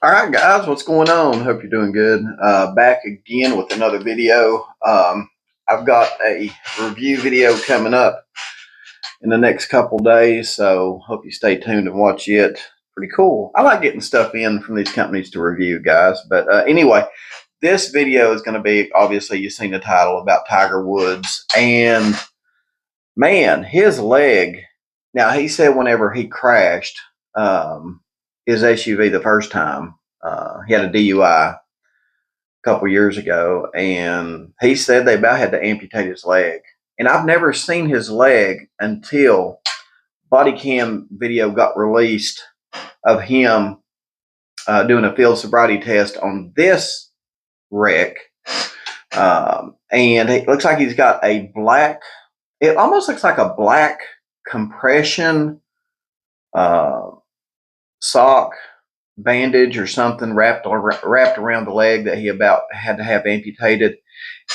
All right, guys, what's going on? Hope you're doing good. Back again with another video. I've got a review video coming up in the next couple days, so hope you stay tuned and watch it. Pretty cool. I like getting stuff in from these companies to review, guys. But anyway, this video is going to be, obviously, you've seen the title, about Tiger Woods. And, man, his leg. Now, he said whenever he crashed his SUV the first time, he had a DUI a couple years ago, and he said they about had to amputate his leg. And I've never seen his leg until body cam video got released of him doing a field sobriety test on this wreck. And it looks like he's got a black, it almost looks like a black compression sock bandage or something wrapped around the leg that he about had to have amputated,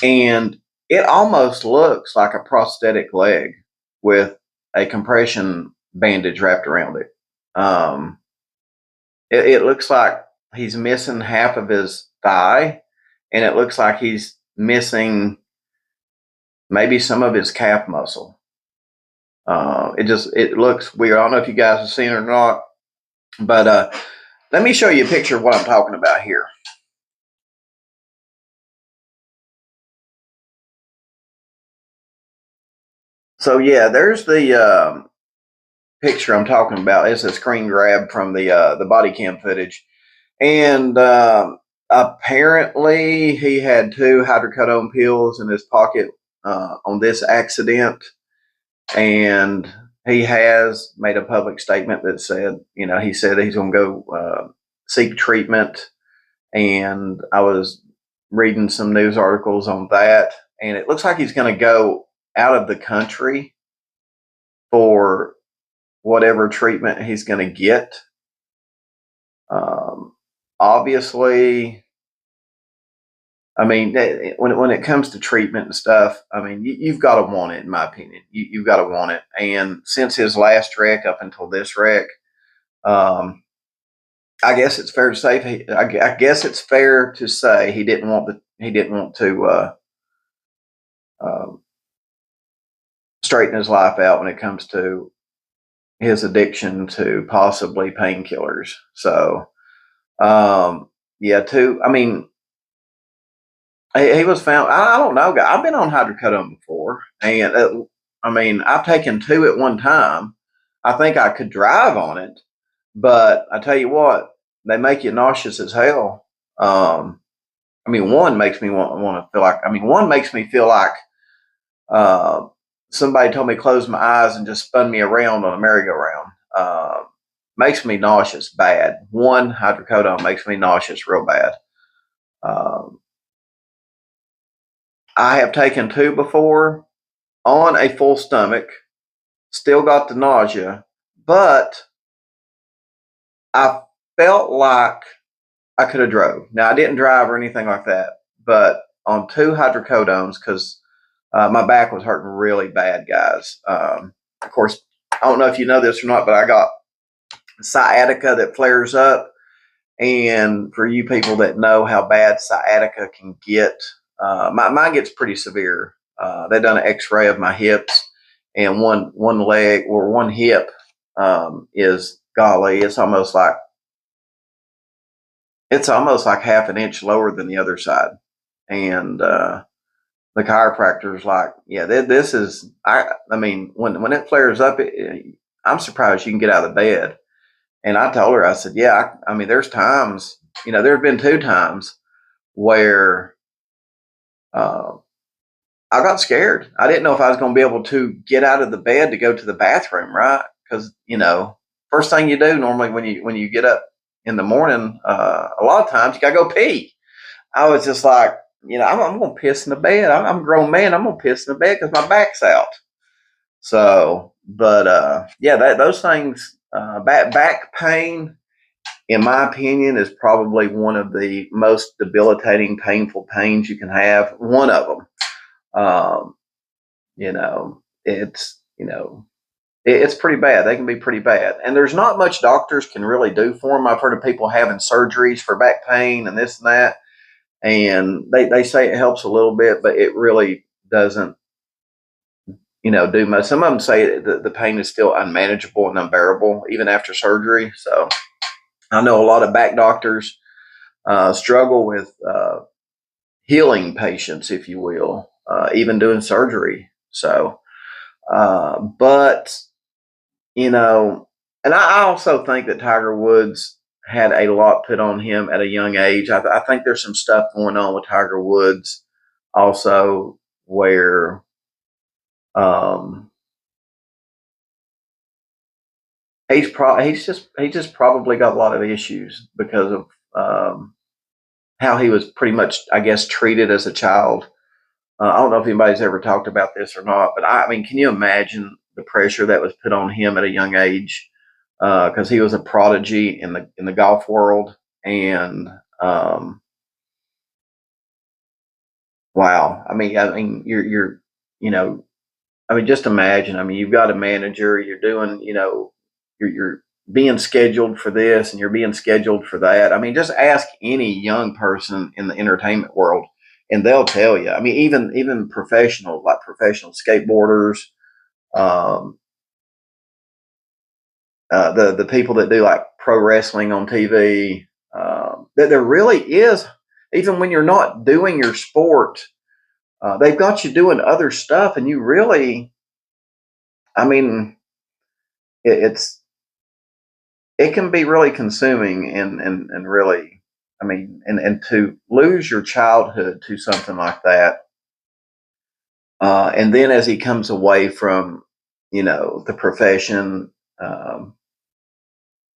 and it almost looks like a prosthetic leg with a compression bandage wrapped around it. It looks like he's missing half of his thigh, and it looks like he's missing maybe some of his calf muscle. It looks weird. I don't know if you guys have seen it or not, but let me show you a picture of what I'm talking about here. So yeah, there's the picture I'm talking about. It's a screen grab from the body cam footage, and apparently he had 2 hydrocodone pills in his pocket on this accident, and he has made a public statement that said, he said he's going to go seek treatment. And I was reading some news articles on that, and it looks like he's going to go out of the country for whatever treatment he's going to get. Obviously, I mean, when it comes to treatment and stuff, I mean, you've got to want it, in my opinion. You've got to want it. And since his last wreck up until this wreck, I guess it's fair to say. I guess it's fair to say he didn't want to straighten his life out when it comes to his addiction to possibly painkillers. So, yeah, I mean, he was found. I don't know. I've been on hydrocodone before, and I mean, I've taken 2 at one time. I think I could drive on it, but I tell you what, they make you nauseous as hell. I mean, one makes me want to feel like. I mean, one makes me feel like somebody told me to close my eyes and just spun me around on a merry-go-round. Makes me nauseous bad. One hydrocodone makes me nauseous real bad. I have taken 2 before on a full stomach, still got the nausea, but I felt like I could have drove. Now, I didn't drive or anything like that, but on 2 hydrocodones, because my back was hurting really bad, guys. Of course, I don't know if you know this or not, but I got sciatica that flares up. And for you people that know how bad sciatica can get, mine gets pretty severe. They done an X-ray of my hips, and one leg or one hip is, golly, it's almost like half an inch lower than the other side. And the chiropractor's like, yeah, this is. I mean, when it flares up, I'm surprised you can get out of the bed. And I told her, I said, yeah, I mean, there's times, there have been 2 times where I got scared. I didn't know if I was going to be able to get out of the bed to go to the bathroom, right? Because, first thing you do normally when you get up in the morning, a lot of times you got to go pee. I was just like, I'm going to piss in the bed. I'm a grown man. I'm going to piss in the bed because my back's out. So, but yeah, those things, back pain, in my opinion, is probably one of the most debilitating, painful pains you can have. One of them. It's It's pretty bad. They can be pretty bad. And there's not much doctors can really do for them. I've heard of people having surgeries for back pain and this and that. And they say it helps a little bit, but it really doesn't, do much. Some of them say the pain is still unmanageable and unbearable even after surgery. So I know a lot of back doctors struggle with healing patients, if you will, even doing surgery. So, but and I also think that Tiger Woods had a lot put on him at a young age. I think there's some stuff going on with Tiger Woods also where he just probably got a lot of issues because of how he was pretty much, I guess, treated as a child. I don't know if anybody's ever talked about this or not, but I mean, can you imagine the pressure that was put on him at a young age? Because he was a prodigy in the golf world, and wow, I mean, you're, I mean, just imagine. I mean, you've got a manager. You're doing, you're being scheduled for this, and you're being scheduled for that. I mean, just ask any young person in the entertainment world, and they'll tell you. I mean, even professional, like professional skateboarders, um, the people that do like pro wrestling on TV. That there really is, even when you're not doing your sport, they've got you doing other stuff, and you really, I mean, it's it can be really consuming and really, I mean, and to lose your childhood to something like that, and then as he comes away from, the profession, um,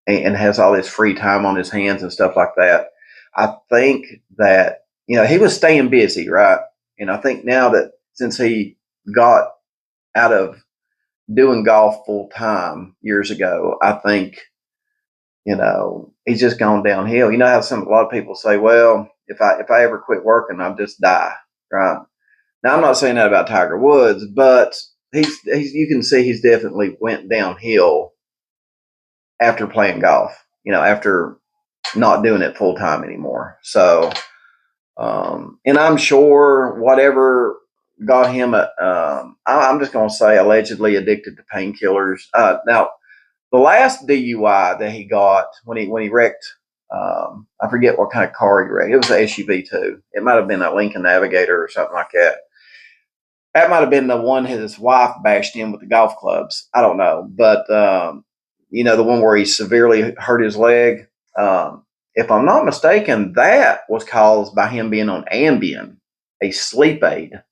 and has all this free time on his hands and stuff like that, I think that, he was staying busy, right? And I think now that since he got out of doing golf full time years ago, I think, he's just gone downhill. You know how a lot of people say, well, if I ever quit working, I'll just die, right? Now I'm not saying that about Tiger Woods, but he's you can see he's definitely went downhill after playing golf, after not doing it full time anymore. So, and I'm sure whatever got him, I'm just going to say allegedly addicted to painkillers. Now, the last DUI that he got when he wrecked, I forget what kind of car he wrecked. It was an SUV too. It might have been a Lincoln Navigator or something like that. That might have been the one his wife bashed in with the golf clubs. I don't know, but the one where he severely hurt his leg. If I'm not mistaken, that was caused by him being on Ambien, a sleep aid.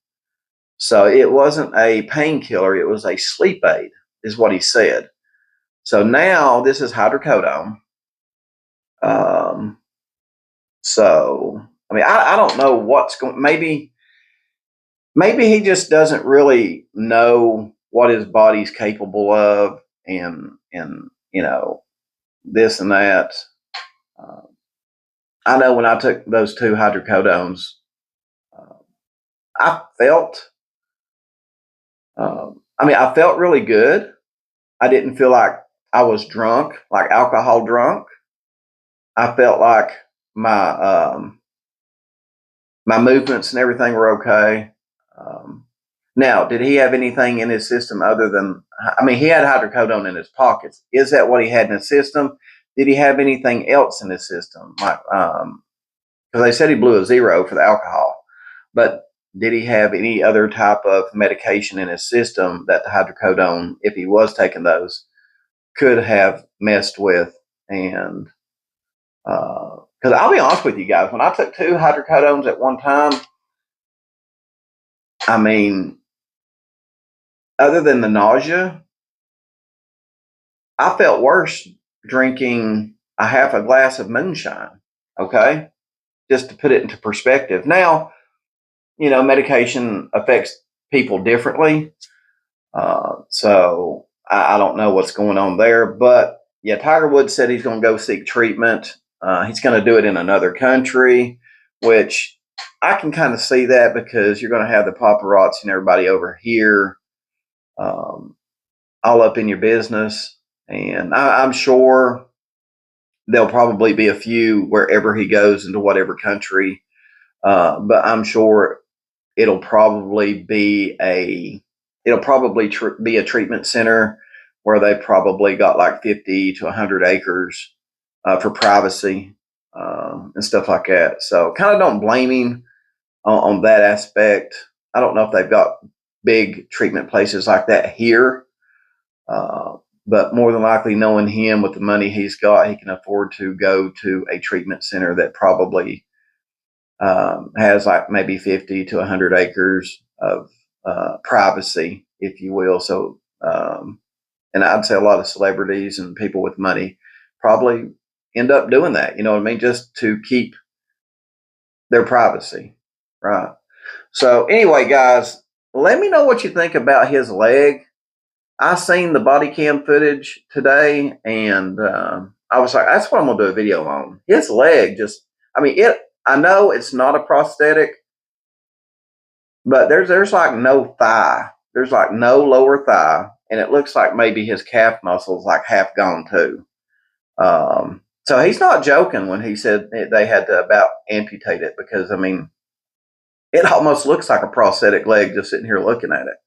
So it wasn't a painkiller; it was a sleep aid, is what he said. So now this is hydrocodone. Um, so I mean, I don't know what's going. Maybe he just doesn't really know what his body's capable of, and this and that. Uh, I know when I took those 2 hydrocodones, uh, I felt. I felt really good. I didn't feel like I was drunk, like alcohol drunk. I felt like my my movements and everything were okay. Um, Now, did he have anything in his system other than? I mean, he had hydrocodone in his pockets. Is that what he had in his system? Did he have anything else in his system? Like, because they said he blew a 0 for the alcohol, but did he have any other type of medication in his system that the hydrocodone, if he was taking those, could have messed with? And because I'll be honest with you guys, when I took 2 hydrocodones at one time, I mean, other than the nausea, I felt worse drinking a half a glass of moonshine. Okay. Just to put it into perspective. Now, medication affects people differently. So I don't know what's going on there. But yeah, Tiger Woods said he's going to go seek treatment. He's going to do it in another country, which I can kind of see that because you're going to have the paparazzi and everybody over here. all up in your business. And I'm sure there'll probably be a few wherever he goes into whatever country. But I'm sure it'll probably be a treatment center where they probably got like 50 to 100 acres for privacy and stuff like that. So kind of don't blame him on that aspect. I don't know if they've got big treatment places like that here, but more than likely, knowing him with the money he's got, he can afford to go to a treatment center that probably has like maybe 50 to 100 acres of privacy, if you will. So, and I'd say a lot of celebrities and people with money probably end up doing that, you know what I mean? Just to keep their privacy, right? So, anyway, guys, let me know what you think about his leg. I seen the body cam footage today, and I was like, that's what I'm gonna do a video on. His leg just, I mean, I know it's not a prosthetic, but there's like no thigh. There's like no lower thigh, and it looks like maybe his calf muscles like half gone too. So he's not joking when he said they had to about amputate it, because I mean, it almost looks like a prosthetic leg just sitting here looking at it.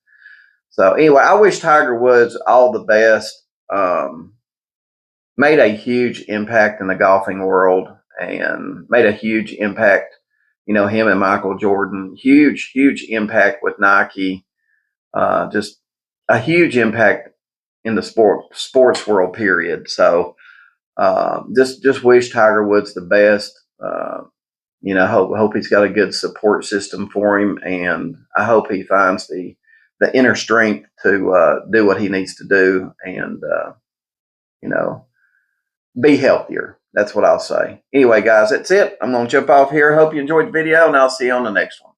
So anyway, I wish Tiger Woods all the best. Made a huge impact in the golfing world, and made a huge impact. You know, him and Michael Jordan, huge impact with Nike. Just a huge impact in the sports world. Period. So just wish Tiger Woods the best. You know, hope he's got a good support system for him, and I hope he finds the inner strength to do what he needs to do, and you know, be healthier. That's what I'll say. Anyway, guys, that's it. I'm going to jump off here. Hope you enjoyed the video, and I'll see you on the next one.